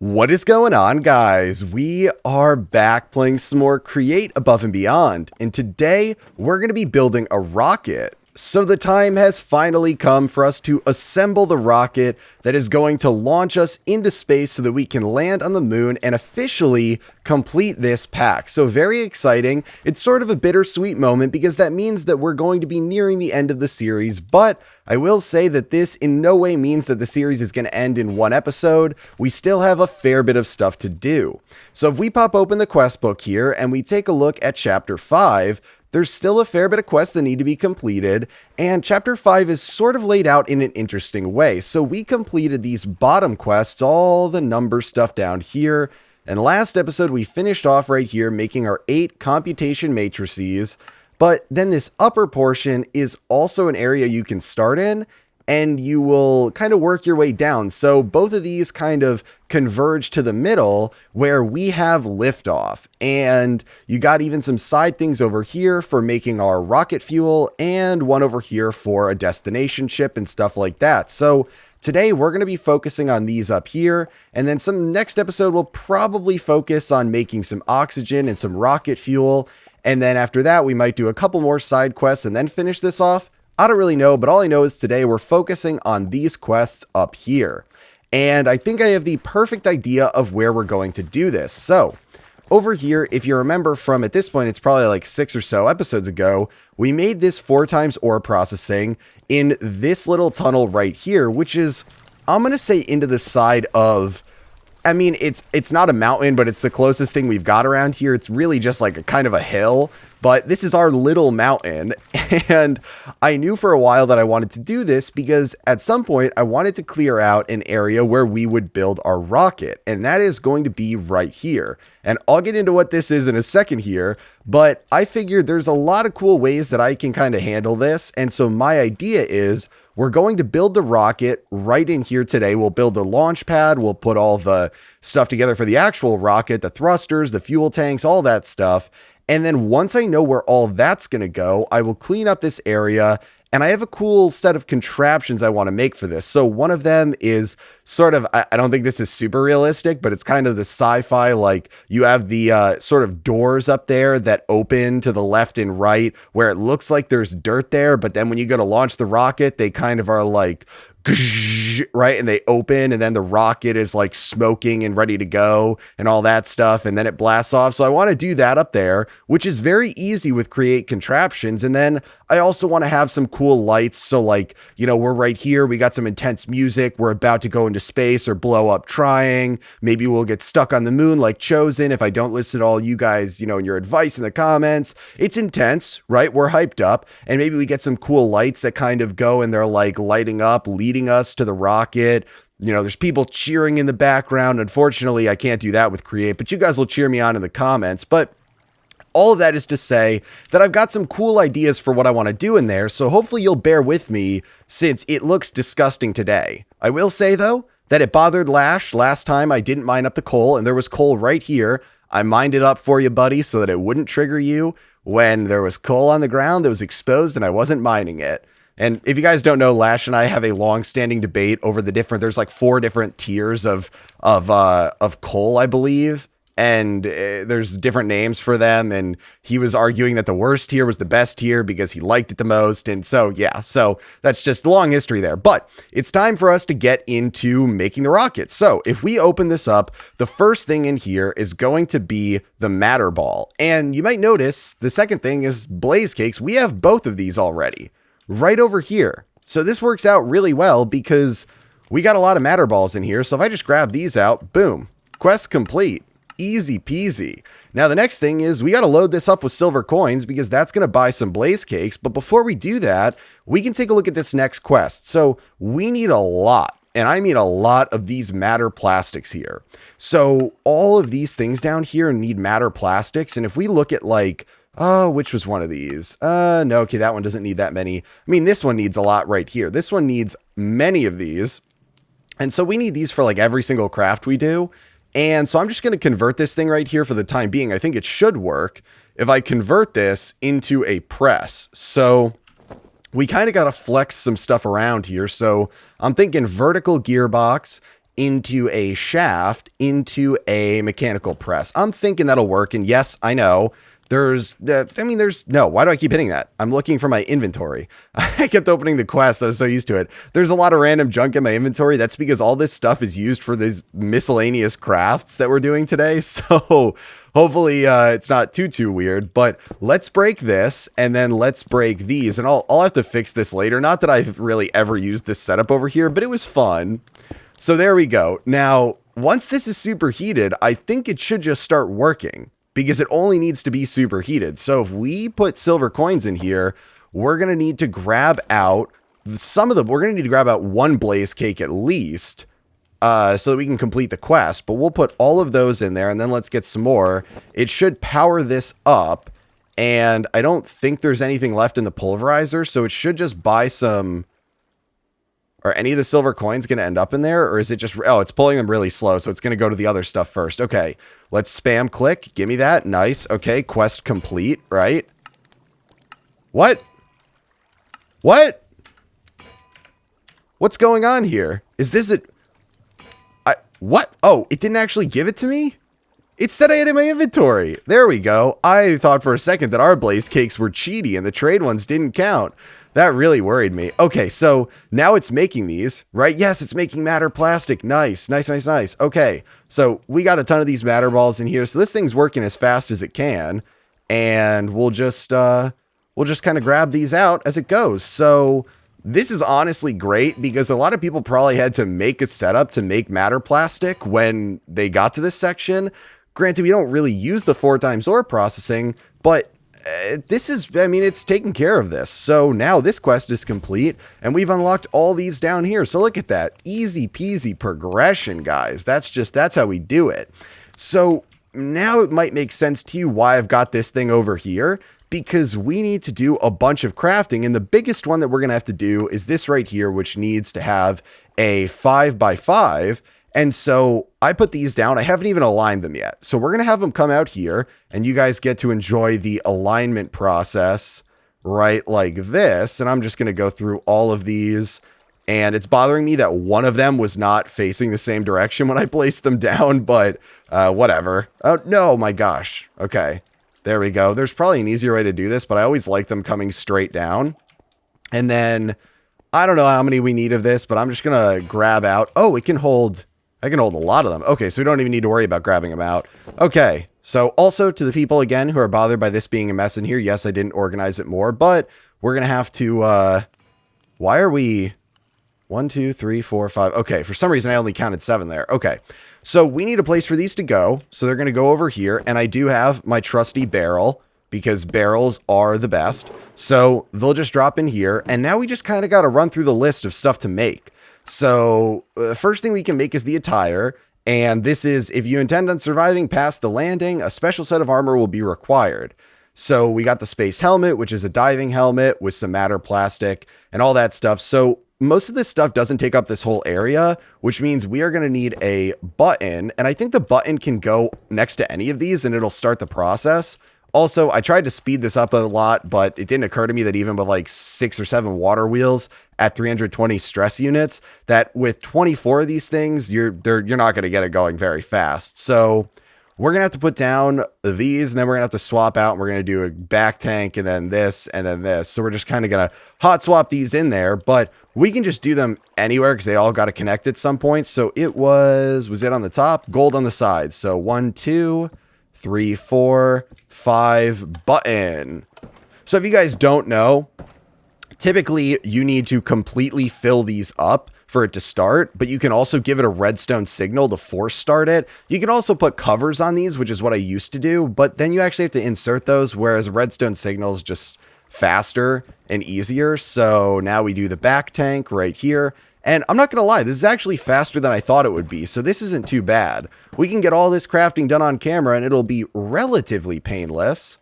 What is going on, guys? We are back playing some more Create Above and Beyond, and today we're going to be building a rocket. So the time has finally come for us to assemble the rocket that is going to launch us into space so that we can land on the moon and officially complete this pack. So very exciting. It's sort of a bittersweet moment because that means that we're going to be nearing the end of the series, but I will say that this in no way means that the series is going to end in one episode. We still have a fair bit of stuff to do. So if we pop open the quest book here and we take a look at chapter 5, there's still a fair bit of quests that need to be completed, and chapter 5 is sort of laid out in an interesting way. So we completed these bottom quests, all the number stuff down here, and last episode we finished off right here making our 8 computation matrices, but then this upper portion is also an area you can start in, and you will kind of work your way down. So both of these kind of converge to the middle where we have liftoff. And you got even some side things over here for making our rocket fuel and one over here for a destination ship and stuff like that. So today we're going to be focusing on these up here, and then some next episode will probably focus on making some oxygen and some rocket fuel. And then after that, we might do a couple more side quests and then finish this off. I don't really know, but all I know is today we're focusing on these quests up here. And I think I have the perfect idea of where we're going to do this. So over here, if you remember from at this point, it's probably like 6 or so episodes ago, we made this 4 times ore processing in this little tunnel right here, which is, I'm going to say into the side of, I mean, it's not a mountain, but it's the closest thing we've got around here. It's really just like a kind of a hill, but this is our little mountain. And I knew for a while that I wanted to do this because at some point I wanted to clear out an area where we would build our rocket. And that is going to be right here. And I'll get into what this is in a second here, but I figured there's a lot of cool ways that I can kind of handle this. And so my idea is, we're going to build the rocket right in here today. We'll build a launch pad. We'll put all the stuff together for the actual rocket, the thrusters, the fuel tanks, all that stuff. And then once I know where all that's going to go, I will clean up this area. And I have a cool set of contraptions I want to make for this. So one of them is sort of, I don't think this is super realistic, but it's kind of the sci-fi, like you have the sort of doors up there that open to the left and right where it looks like there's dirt there. But then when you go to launch the rocket, they kind of are like, right, and they open, and then the rocket is like smoking and ready to go and all that stuff, and then it blasts off. So I want to do that up there, which is very easy with create contraptions. And then I also want to have some cool lights. So like, you know, we're right here, we got some intense music, we're about to go into space or blow up trying, maybe we'll get stuck on the moon like Chosen if I don't listen to all you guys, you know, and your advice in the comments. It's intense, right? We're hyped up, and maybe we get some cool lights that kind of go and they're like lighting up, leading us to the rocket. You know, there's people cheering in the background. Unfortunately, I can't do that with Create, but you guys will cheer me on in the comments. But all of that is to say that I've got some cool ideas for what I want to do in there, so hopefully you'll bear with me since it looks disgusting today. I will say, though, that it bothered Lash last time I didn't mine up the coal, and there was coal right here. I mined it up for you, buddy, so that it wouldn't trigger you when there was coal on the ground that was exposed and I wasn't mining it. And if you guys don't know, Lash and I have a long-standing debate over the different, there's like 4 different tiers of coal, I believe. And there's different names for them. And he was arguing that the worst tier was the best tier because he liked it the most. And so, yeah, so that's just a long history there. But it's time for us to get into making the rocket. So if we open this up, the first thing in here is going to be the matter ball. And you might notice the second thing is blaze cakes. We have both of these already right over here. So this works out really well because we got a lot of matter balls in here. So if I just grab these out, boom, quest complete. Easy peasy. Now the next thing is we got to load this up with silver coins because that's going to buy some blaze cakes. But before we do that, we can take a look at this next quest. So we need a lot, and I mean a lot of these matter plastics here. So all of these things down here need matter plastics. And if we look at like, oh, which was one of these? No, okay, that one doesn't need that many. I mean, this one needs a lot right here. This one needs many of these. And so we need these for like every single craft we do. And so I'm just going to convert this thing right here for the time being. I think it should work if I convert this into a press. So we kind of got to flex some stuff around here. So I'm thinking vertical gearbox into a shaft, into a mechanical press. I'm thinking that'll work. And yes, I know no, why do I keep hitting that? I'm looking for my inventory. I kept opening the quest. I was so used to it. There's a lot of random junk in my inventory. That's because all this stuff is used for these miscellaneous crafts that we're doing today. So hopefully it's not too weird, but let's break this and then let's break these, and I'll have to fix this later. Not that I've really ever used this setup over here, but it was fun. So there we go. Now, once this is superheated, I think it should just start working, because it only needs to be superheated. So if we put silver coins in here, we're going to need to grab out we're going to need to grab out one blaze cake at least, so that we can complete the quest. But we'll put all of those in there, and then let's get some more. It should power this up, and I don't think there's anything left in the pulverizer, so it should just buy some. Are any of the silver coins going to end up in there? Or is it just, oh, it's pulling them really slow, so it's going to go to the other stuff first. Okay, let's spam click. Give me that. Nice. Okay, quest complete, right? What? What? What's going on here? Is this it? What? Oh, it didn't actually give it to me? It said I had it in my inventory. There we go. I thought for a second that our blaze cakes were cheaty and the trade ones didn't count. That really worried me. Okay, so now it's making these, right? Yes, it's making matter plastic. Nice. Okay, so we got a ton of these matter balls in here. So this thing's working as fast as it can. And we'll just kind of grab these out as it goes. So this is honestly great, because a lot of people probably had to make a setup to make matter plastic when they got to this section. Granted, we don't really use the 4x ore processing, but this is, I mean, it's taking care of this. So now this quest is complete, and we've unlocked all these down here. So look at that. Easy peasy progression, guys. That's how we do it. So now it might make sense to you why I've got this thing over here, because we need to do a bunch of crafting. And the biggest one that we're going to have to do is this right here, which needs to have a 5x5. And so I put these down. I haven't even aligned them yet. So we're going to have them come out here, and you guys get to enjoy the alignment process right like this. And I'm just going to go through all of these, and it's bothering me that one of them was not facing the same direction when I placed them down, but whatever. Oh, no, my gosh. Okay, there we go. There's probably an easier way to do this, but I always like them coming straight down. And then I don't know how many we need of this, but I'm just going to grab out. Oh, I can hold a lot of them. Okay, so we don't even need to worry about grabbing them out. Okay, so also to the people, again, who are bothered by this being a mess in here, yes, I didn't organize it more, but we're going to have to, why are we 1, 2, 3, 4, 5? Okay, for some reason, I only counted 7 there. Okay, so we need a place for these to go. So they're going to go over here, and I do have my trusty barrel, because barrels are the best. So they'll just drop in here, and now we just kind of got to run through the list of stuff to make. So the first thing we can make is the attire, and this is, if you intend on surviving past the landing, a special set of armor will be required. So we got the space helmet, which is a diving helmet with some matter plastic and all that stuff. So most of this stuff doesn't take up this whole area, which means we are going to need a button, and I think the button can go next to any of these and it'll start the process. Also, I tried to speed this up a lot, but it didn't occur to me that even with like 6 or 7 water wheels at 320 stress units, that with 24 of these things, you're not going to get it going very fast. So we're going to have to put down these, and then we're going to have to swap out, and we're going to do a back tank, and then this, and then this. So we're just kind of going to hot swap these in there, but we can just do them anywhere because they all got to connect at some point. So it was it on the top? Gold on the sides. So 1, 2, 3, 4, 5, button. So if you guys don't know, typically you need to completely fill these up for it to start, but you can also give it a redstone signal to force start it. You can also put covers on these, which is what I used to do, but then you actually have to insert those, whereas a redstone signal is just faster and easier. So now we do the back tank right here. And I'm not going to lie, this is actually faster than I thought it would be, so this isn't too bad. We can get all this crafting done on camera, and it'll be relatively painless.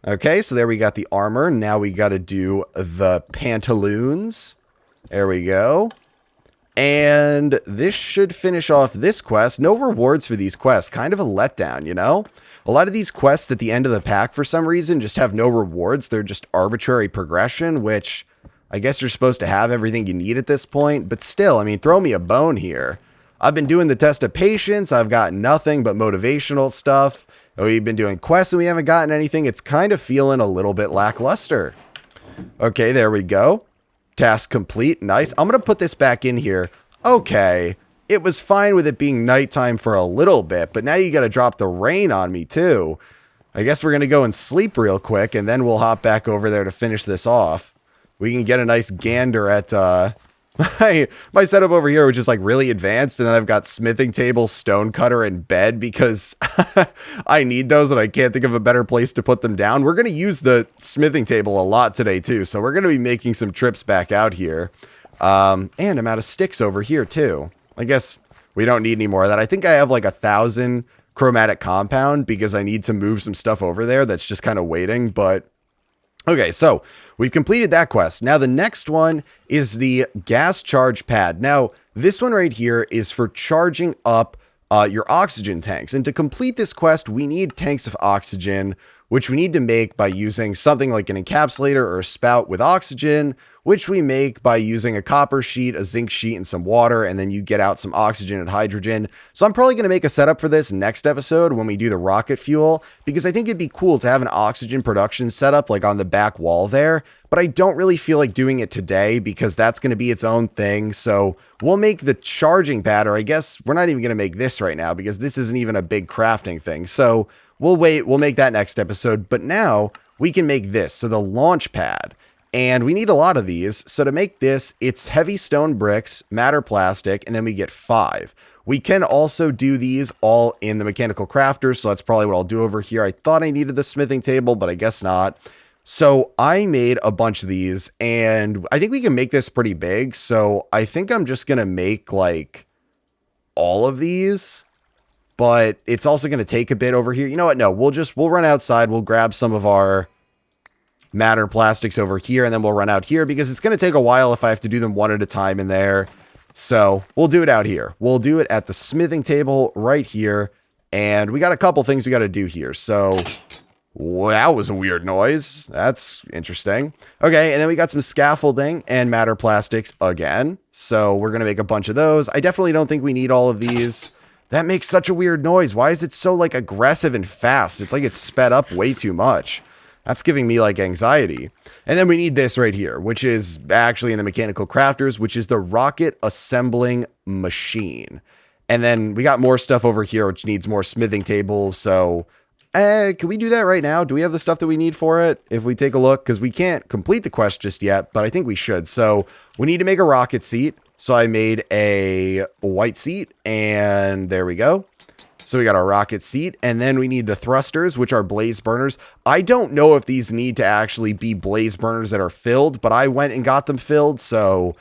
Okay, so there we got the armor. Now we got to do the pantaloons. There we go. And this should finish off this quest. No rewards for these quests. Kind of a letdown, you know? A lot of these quests at the end of the pack, for some reason, just have no rewards. They're just arbitrary progression, which I guess you're supposed to have everything you need at this point. But still, I mean, throw me a bone here. I've been doing the test of patience. I've got nothing but motivational stuff. We've been doing quests and we haven't gotten anything. It's kind of feeling a little bit lackluster. Okay, there we go. Task complete. Nice. I'm going to put this back in here. Okay. It was fine with it being nighttime for a little bit, but now you got to drop the rain on me too. I guess we're going to go and sleep real quick, and then we'll hop back over there to finish this off. We can get a nice gander at my setup over here, which is like really advanced, and then I've got smithing table, stone cutter, and bed because I need those and I can't think of a better place to put them down. We're going to use the smithing table a lot today too, so we're going to be making some trips back out here. And I'm out of sticks over here too. I guess we don't need any more of that. I think I have like 1,000 chromatic compound because I need to move some stuff over there that's just kind of waiting. But okay, so we've completed that quest. Now the next one is the gas charge pad. Now this one right here is for charging up your oxygen tanks, and to complete this quest we need tanks of oxygen, which we need to make by using something like an encapsulator or a spout with oxygen, which we make by using a copper sheet, a zinc sheet, and some water, and then you get out some oxygen and hydrogen. So I'm probably going to make a setup for this next episode when we do the rocket fuel, because I think it'd be cool to have an oxygen production setup like on the back wall there, but I don't really feel like doing it today because that's going to be its own thing. So we'll make the charging pad, or I guess we're not even going to make this right now because this isn't even a big crafting thing. So we'll wait, we'll make that next episode, but now we can make this, so the launch pad. And we need a lot of these. So to make this, it's heavy stone bricks, matter plastic, and then we get 5. We can also do these all in the mechanical crafters, so that's probably what I'll do over here. I thought I needed the smithing table, but I guess not. So I made a bunch of these, and I think we can make this pretty big. So I think I'm just going to make like all of these, but it's also going to take a bit over here. You know what? No, we'll run outside. We'll grab some of our matter plastics over here, and then we'll run out here because it's going to take a while if I have to do them one at a time in there. So we'll do it out here. We'll do it at the smithing table right here. And we got a couple things we got to do here. So that was a weird noise. That's interesting. Okay. And then we got some scaffolding and matter plastics again. So we're going to make a bunch of those. I definitely don't think we need all of these. That makes such a weird noise. Why is it so like aggressive and fast? It's like it's sped up way too much. That's giving me like anxiety. And then we need this right here, which is actually in the mechanical crafters, which is the rocket assembling machine. And then we got more stuff over here, which needs more smithing tables. So can we do that right now? Do we have the stuff that we need for it? If we take a look, because we can't complete the quest just yet, but I think we should. So we need to make a rocket seat. So I made a white seat, and there we go. So we got our rocket seat, and then we need the thrusters, which are blaze burners. I don't know if these need to actually be blaze burners that are filled, but I went and got them filled, so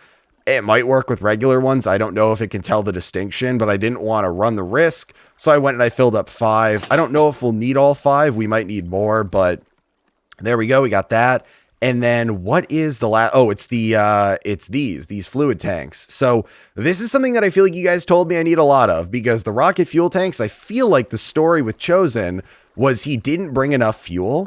it might work with regular ones. I don't know if it can tell the distinction, but I didn't want to run the risk, so I went and I filled up 5. I don't know if we'll need all 5. We might need more, but there we go. We got that. And then what is the last? Oh, it's these fluid tanks. So this is something that I feel like you guys told me I need a lot of, because the rocket fuel tanks, I feel like the story with Chosen was he didn't bring enough fuel.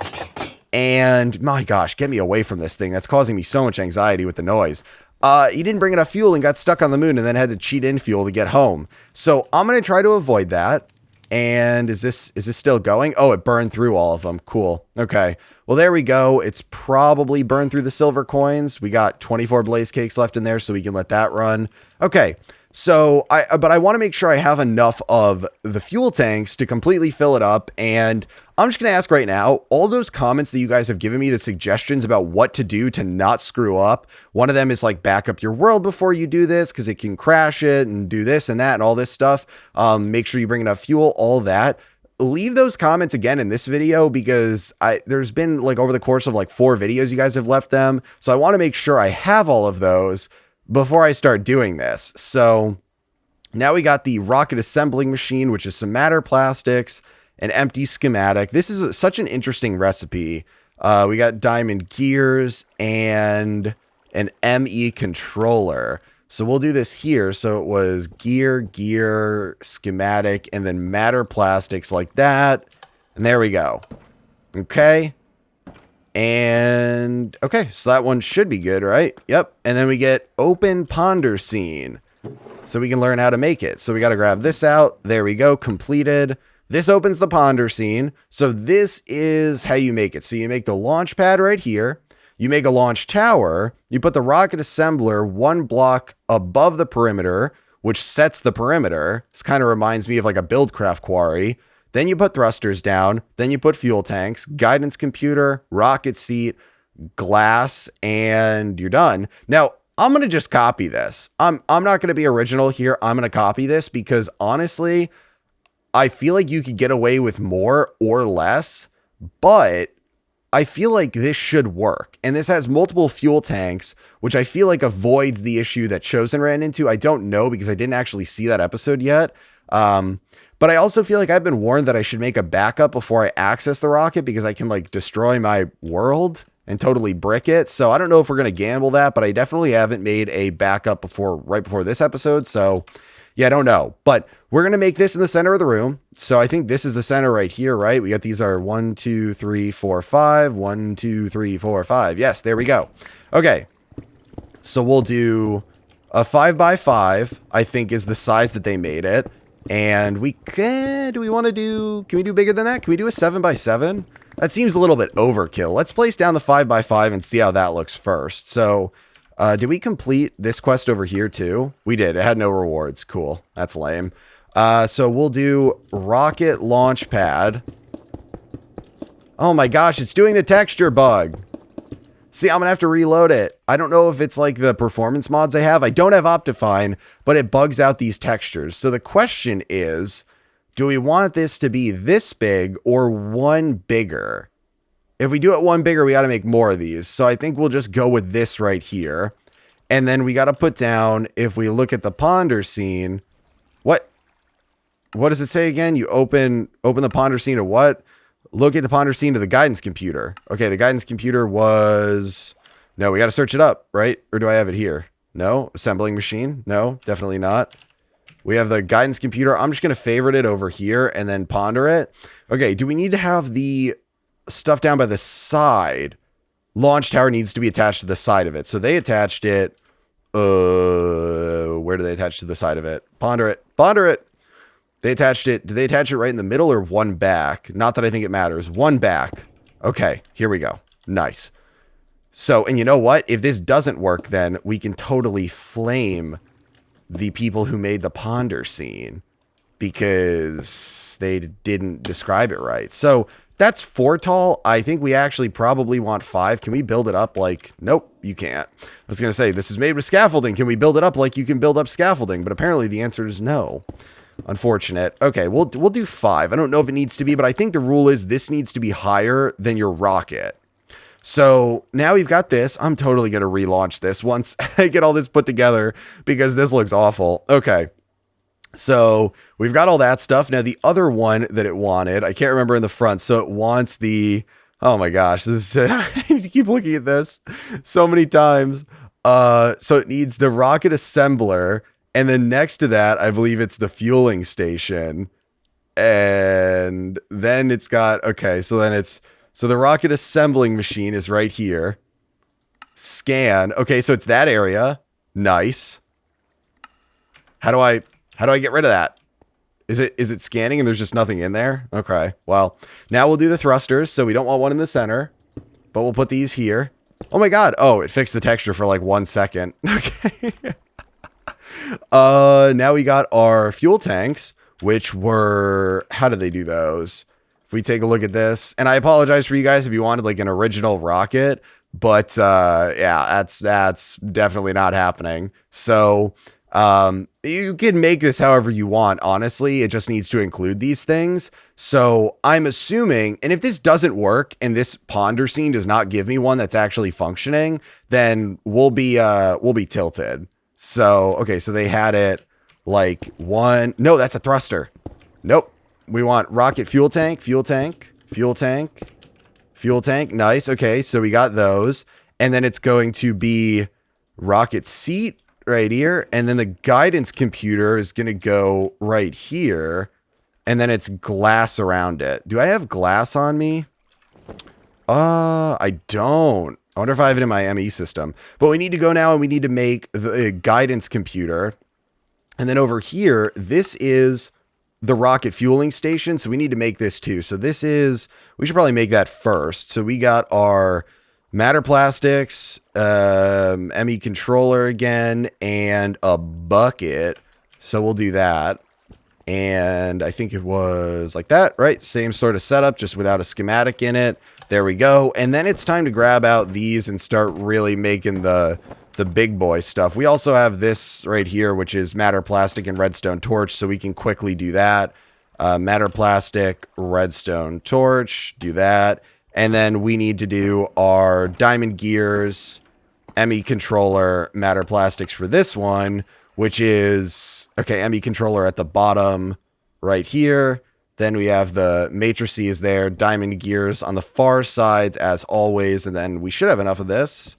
And my gosh, get me away from this thing. That's causing me so much anxiety with the noise. He didn't bring enough fuel and got stuck on the moon and then had to cheat in fuel to get home. So I'm going to try to avoid that. And is this still going? Oh, it burned through all of them. Cool. Okay. Well, there we go. It's probably burned through the silver coins. We got 24 blaze cakes left in there, so we can let that run. Okay. So but I want to make sure I have enough of the fuel tanks to completely fill it up. And I'm just going to ask right now, all those comments that you guys have given me, the suggestions about what to do to not screw up. One of them is like back up your world before you do this, because it can crash it and do this and that and all this stuff. Make sure you bring enough fuel, all that. Leave those comments again in this video, because there's been like over the course of like 4 videos you guys have left them. So I want to make sure I have all of those before I start doing this. So now we got the rocket assembling machine, which is some matter plastics, an empty schematic. This is such an interesting recipe. We got diamond gears and an ME controller. So we'll do this here. So it was gear, schematic, and then matter plastics like that. And there we go. Okay. And okay, so that one should be good, right? Yep. And then we get open ponder scene. so we can learn how to make it. So we got to grab this out. There we go. Completed. This opens the ponder scene. So this is how you make it. So you make the launch pad right here. You make a launch tower. You put the rocket assembler one block above the perimeter, which sets the perimeter. This kind of reminds me of like a Buildcraft quarry. Then you put thrusters down. Then you put fuel tanks, guidance computer, rocket seat, glass, and you're done. Now, I'm going to just copy this. I'm not going to be original here. I'm going to copy this because honestly, I feel like you could get away with more or less, but I feel like this should work. And this has multiple fuel tanks, which I feel like avoids the issue that Chosen ran into. I don't know because I didn't actually see that episode yet. But I also feel like I've been warned that I should make a backup before I access the rocket because I can like destroy my world and totally brick it. So I don't know if we're going to gamble that, but I definitely haven't made a backup right before this episode. So yeah, I don't know, but we're going to make this in the center of the room. So I think this is the center right here, right? We got these are 1, 2, 3, 4, 5, 1, 2, 3, 4, 5. Yes, there we go. Okay. So we'll do a 5x5, I think is the size that they made it. And can we do bigger than that? Can we do a 7x7? That seems a little bit overkill. Let's place down the 5x5 and see how that looks first. So, did we complete this quest over here too? We did. It had no rewards. Cool. That's lame. So we'll do rocket launch pad. Oh my gosh, it's doing the texture bug. See, I'm going to have to reload it. I don't know if it's like the performance mods I have. I don't have Optifine, but it bugs out these textures. So the question is, do we want this to be this big or one bigger? If we do it one bigger, we got to make more of these. So I think we'll just go with this right here. And then we got to put down, if we look at the ponder scene, what does it say again? You open the ponder scene to what? Locate the ponder scene to the guidance computer. Okay, the guidance computer was... No, we got to search it up, right? Or do I have it here? No? Assembling machine? No, definitely not. We have the guidance computer. I'm just going to favorite it over here and then ponder it. Okay, do we need to have the stuff down by the side? Launch tower needs to be attached to the side of it. So they attached it. Where do they attach to the side of it? Ponder it. Ponder it. They attached it. Did they attach it right in the middle or one back? Not that I think it matters. One back. Okay, here we go. Nice. So, and you know what? If this doesn't work, then we can totally flame the people who made the ponder scene because they didn't describe it right. So that's 4 tall. I think we actually probably want 5. Can we build it up like... Nope, you can't. I was going to say, this is made with scaffolding. Can we build it up like you can build up scaffolding? But apparently the answer is no. Unfortunate. Okay, we'll do 5. I don't know if it needs to be, but I think the rule is this needs to be higher than your rocket. So now we've got this. I'm totally going to relaunch this once I get all this put together because this looks awful. Okay. So we've got all that stuff. Now the other one that it wanted, I can't remember in the front. So it wants the, oh my gosh, this is, I need to keep looking at this so many times. So it needs the rocket assembler. And then next to that, I believe it's the fueling station. And then it's got, okay, so then it's, so the rocket assembling machine is right here. Scan. Okay, so it's that area. Nice. How do I get rid of that? Is it scanning and there's just nothing in there? Okay, well, now we'll do the thrusters. So we don't want one in the center, but we'll put these here. Oh my God. Oh, it fixed the texture for like 1 second. Okay. Now we got our fuel tanks, which were, how did they do those? If we take a look at this, and I apologize for you guys if you wanted like an original rocket, but yeah, that's definitely not happening. So you can make this however you want. Honestly, it just needs to include these things. So I'm assuming, and if this doesn't work and this ponder scene does not give me one that's actually functioning, then we'll be tilted. So, okay, so they had it like one. No, that's a thruster. Nope. We want rocket fuel tank, fuel tank, fuel tank, fuel tank. Nice. Okay, so we got those. And then it's going to be rocket seat right here. And then the guidance computer is going to go right here. And then it's glass around it. Do I have glass on me? I don't. I wonder if I have it in my ME system. But we need to go now and we need to make the guidance computer. And then over here, this is the rocket fueling station. So we need to make this too. So this is, we should probably make that first. So we got our matter plastics, ME controller again, and a bucket. So we'll do that. And I think it was like that, right? Same sort of setup, just without a schematic in it. There we go. And then it's time to grab out these and start really making the big boy stuff. We also have this right here, which is matter plastic and redstone torch. So we can quickly do that. Matter plastic, redstone torch, do that. And then we need to do our diamond gears, ME controller, matter plastics for this one, which is, okay, ME controller at the bottom right here. Then we have the matrices there, diamond gears on the far sides as always. And then we should have enough of this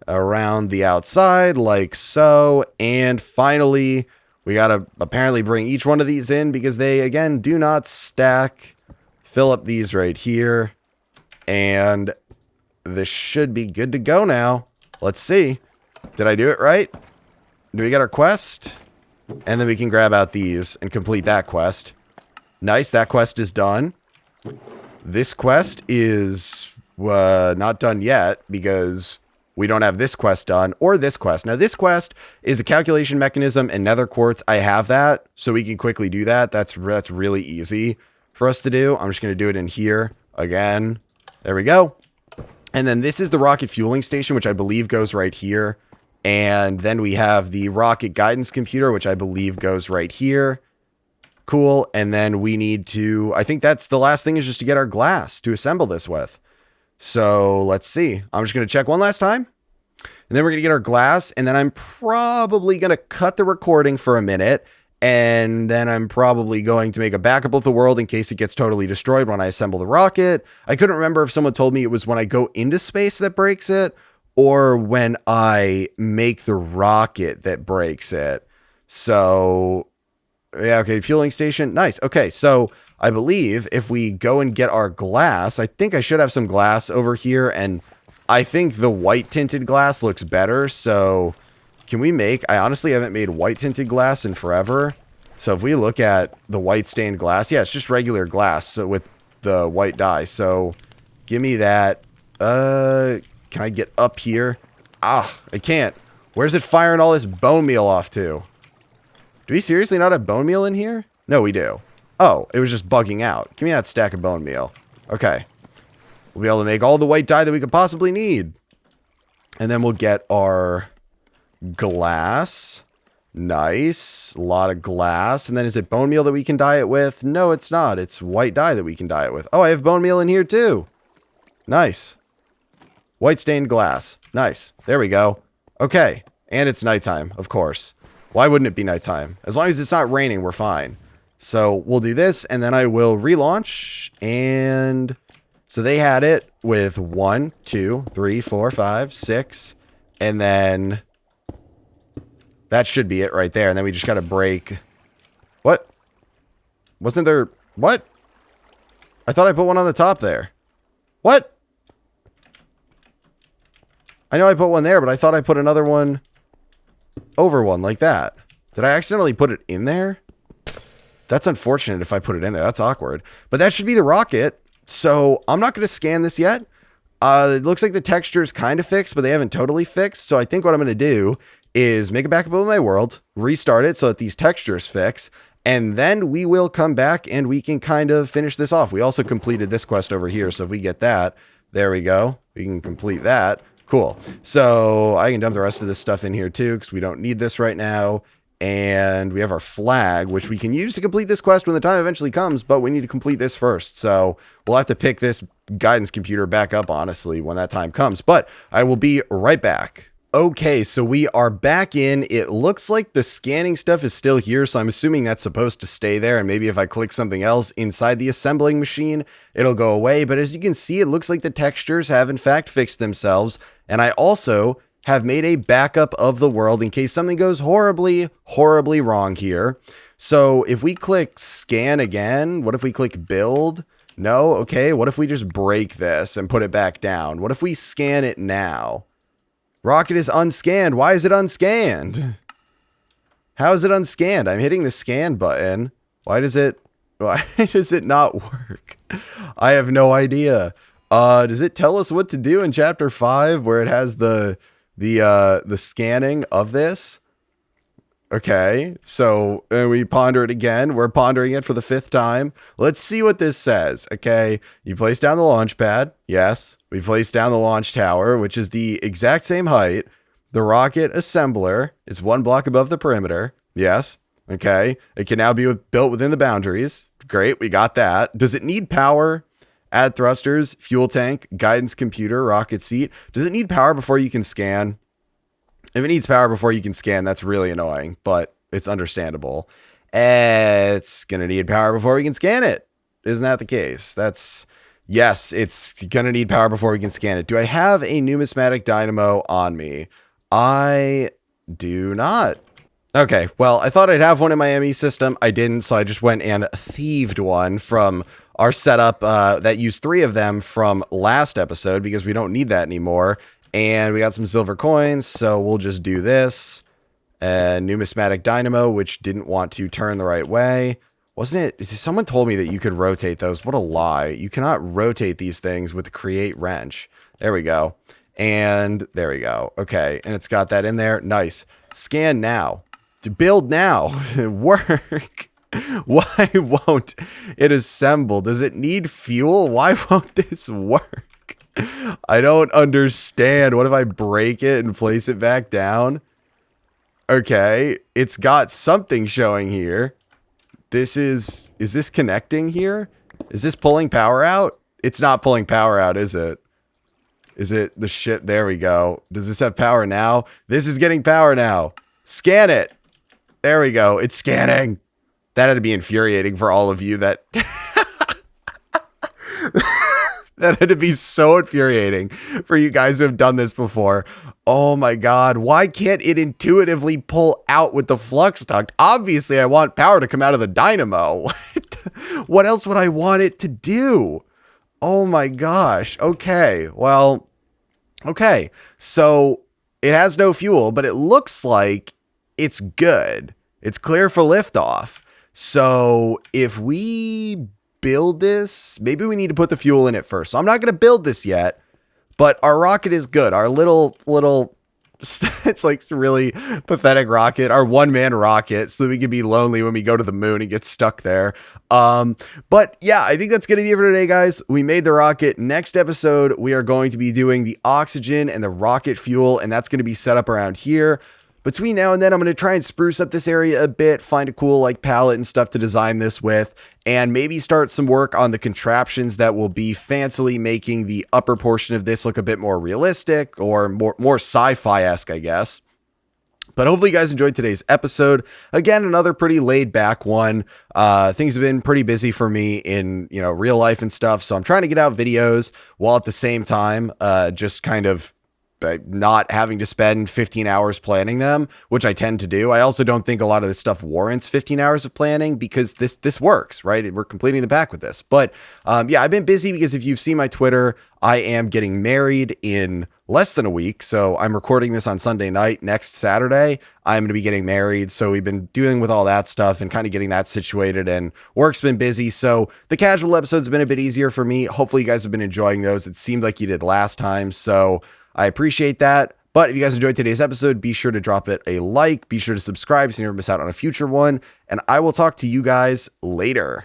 around the outside like so. And finally, we got to apparently bring each one of these in because they, again, do not stack. Fill up these right here. And this should be good to go now. Let's see. Did I do it right? Do we get our quest? And then we can grab out these and complete that quest. Nice, that quest is done. This quest is not done yet because we don't have this quest done or this quest. Now, this quest is a calculation mechanism and nether quartz. I have that, so we can quickly do that. That's really easy for us to do. I'm just going to do it in here again. There we go. And then this is the rocket fueling station, which I believe goes right here. And then we have the rocket guidance computer, which I believe goes right here. Cool. And then we need to, I think that's the last thing is just to get our glass to assemble this with. So let's see. I'm just going to check one last time. And then we're going to get our glass. And then I'm probably going to cut the recording for a minute. And then I'm probably going to make a backup of the world in case it gets totally destroyed when I assemble the rocket. I couldn't remember if someone told me it was when I go into space that breaks it, or when I make the rocket that breaks it. So, yeah, okay, fueling station. Nice. Okay, so I believe if we go and get our glass, I think I should have some glass over here, and I think the white tinted glass looks better. So can we make, I honestly haven't made white tinted glass in forever. So if we look at the white stained glass, yeah, it's just regular glass so with the white dye. So give me that. Can I get up here? Ah, I can't. Where's it firing all this bone meal off to? Do we seriously not have bone meal in here? No, we do. Oh, it was just bugging out. Give me that stack of bone meal. Okay. We'll be able to make all the white dye that we could possibly need. And then we'll get our glass. Nice. A lot of glass. And then is it bone meal that we can dye it with? No, it's not. It's white dye that we can dye it with. Oh, I have bone meal in here too. Nice. White stained glass. Nice. There we go. Okay. And it's nighttime, of course. Why wouldn't it be nighttime? As long as it's not raining, we're fine. So we'll do this, and then I will relaunch. And so they had it with 1, 2, 3, 4, 5, 6. And then that should be it right there. And then we just got to break. What? Wasn't there? What? I thought I put one on the top there. What? I know I put one there, but I thought I put another one over one like that. Did I accidentally put it in there? That's unfortunate if I put it in there. That's awkward. But that should be the rocket. So I'm not going to scan this yet. It looks like the texture is kind of fixed, but they haven't totally fixed. So I think what I'm going to do is make a backup of my world, restart it so that these textures fix, and then we will come back and we can kind of finish this off. We also completed this quest over here. So if we get that, there we go. We can complete that. Cool. So I can dump the rest of this stuff in here too, because we don't need this right now. And we have our flag, which we can use to complete this quest when the time eventually comes, but we need to complete this first. So we'll have to pick this guidance computer back up, honestly, when that time comes. But I will be right back. Okay, so we are back in. It looks like the scanning stuff is still here, so I'm assuming that's supposed to stay there. And maybe if I click something else inside the assembling machine, it'll go away. But as you can see, it looks like the textures have in fact fixed themselves. And I also have made a backup of the world in case something goes horribly, horribly wrong here. So if we click scan again, what if we click build? No, okay, what if we just break this and put it back down? What if we scan it now? Rocket is unscanned. Why is it unscanned? How is it unscanned? I'm hitting the scan button. Why does it not work? I have no idea. Does it tell us what to do in chapter 5 where it has the scanning of this? Okay, so we ponder it again. We're pondering it for the 5th time. Let's see what this says. Okay, you place down the launch pad. Yes, we place down the launch tower, which is the exact same height. The rocket assembler is 1 block above the perimeter. Yes. Okay, it can now be built within the boundaries. Great, we got that. Does it need power? Add thrusters, fuel tank, guidance computer, rocket seat. Does it need power before you can scan? If it needs power before you can scan, that's really annoying, but it's understandable. It's going to need power before we can scan it. Isn't that the case? Yes, it's going to need power before we can scan it. Do I have a numismatic dynamo on me? I do not. Okay, well, I thought I'd have one in my ME system. I didn't, so I just went and thieved one from our setup that used 3 of them from last episode because we don't need that anymore. And we got some silver coins, so we'll just do this. Numismatic dynamo, which didn't want to turn the right way. Wasn't it? Someone told me that you could rotate those. What a lie. You cannot rotate these things with the create wrench. There we go. And there we go. Okay, and it's got that in there. Nice. Scan now. To build now. Work. Why won't it assemble? Does it need fuel? Why won't this work? I don't understand. What if I break it and place it back down? Okay, it's got something showing here. Is this connecting here? Is this pulling power out? It's not pulling power out, is it? Is it the shit? There we go. Does this have power now? This is getting power now. Scan it. There we go. It's scanning. That had to be infuriating for all of you that... That had to be so infuriating for you guys who have done this before. Oh my God. Why can't it intuitively pull out with the flux duct? Obviously, I want power to come out of the dynamo. What else would I want it to do? Oh my gosh. Okay. Well, okay. So it has no fuel, but it looks like it's good. It's clear for liftoff. So if we build this, maybe we need to put the fuel in it first. So I'm not going to build this yet, but our rocket is good. Our little it's like really pathetic rocket, our 1-man rocket, so we can be lonely when we go to the moon and get stuck there. But yeah, I think that's going to be it for today, guys. We made the rocket. Next episode, we are going to be doing the oxygen and the rocket fuel, and that's going to be set up around here. Between now and then, I'm going to try and spruce up this area a bit, find a cool like palette and stuff to design this with, and maybe start some work on the contraptions that will be fancily making the upper portion of this look a bit more realistic or more sci-fi-esque, I guess. But hopefully you guys enjoyed today's episode. Again, another pretty laid back one. Things have been pretty busy for me in, real life and stuff. So I'm trying to get out videos while at the same time, just kind of not having to spend 15 hours planning them, which I tend to do. I also don't think a lot of this stuff warrants 15 hours of planning because this works, right? We're completing the pack with this. But yeah, I've been busy because if you've seen my Twitter, I am getting married in less than a week. So I'm recording this on Sunday night. Next Saturday, I'm going to be getting married. So we've been dealing with all that stuff and kind of getting that situated, and work's been busy. So the casual episodes have been a bit easier for me. Hopefully you guys have been enjoying those. It seemed like you did last time. So I appreciate that. But if you guys enjoyed today's episode, be sure to drop it a like. Be sure to subscribe so you never miss out on a future one. And I will talk to you guys later.